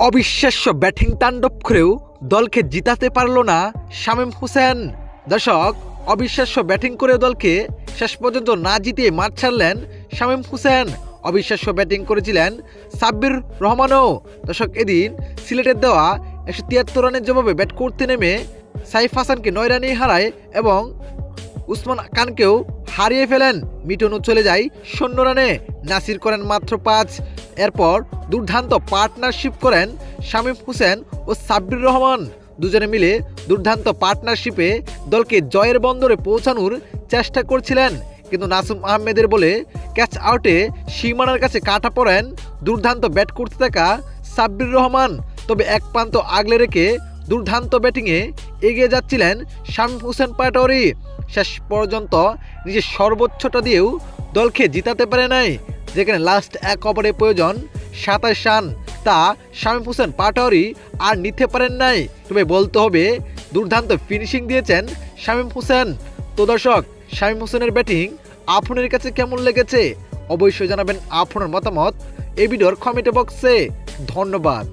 অবিশ্বাস্য ব্যাটিং তাণ্ডব করেও দলকে জিতাতে পারল না শামীম হোসেন। দর্শক, অবিশ্বাস্য ব্যাটিং করেও দলকে শেষ পর্যন্ত না জিতিয়ে মাঠ ছাড়লেন শামীম হোসেন। অবিশ্বাস্য ব্যাটিং করেছিলেন সাব্বির রহমানও। দর্শক, এদিন সিলেটের দেওয়া 173 রানের জবাবে ব্যাট করতে নেমে সাইফ হাসানকে 9 রানে হারায় এবং উসমান খানকেও হারিয়ে ফেলেন। মিটনও চলে যায় 0 রানে, নাসির করেন মাত্র 5। এরপর দুর্দান্ত পার্টনারশিপ করেন শামীম হোসেন ও সাব্বির রহমান। দুজনে মিলে দুর্দান্ত পার্টনারশিপে দলকে জয়ের বন্দরে পৌঁছানোর চেষ্টা করছিলেন, কিন্তু নাসুম আহমেদের বলে ক্যাচ আউটে সীমানার কাছে কাটা পড়েন দুর্দান্ত ব্যাট করতে থাকা সাব্বির রহমান। তবে এক প্রান্ত আগলে রেখে দুর্দান্ত ব্যাটিংয়ে এগিয়ে যাচ্ছিলেন শামীম হোসেন পাটোয়ারি। শেষ পর্যন্ত নিজের সর্বোচ্চটা দিয়েও দলকে জিতাতে পারে নাই, যেখানে লাস্ট এক ওভারে প্রয়োজন 27 রান, তা শামীম হোসেন পাটোয়ারি আর নিতে পারেন নাই। তবে বলতে হবে দুর্দান্ত ফিনিশিং দিয়েছেন শামীম হোসেন। তো দর্শক, শামীম হোসেনের ব্যাটিং আপনাদের কাছে কেমন লেগেছে অবশ্যই জানাবেন আপনার মতামত এই ভিডিওর কমেন্ট বক্সে। ধন্যবাদ।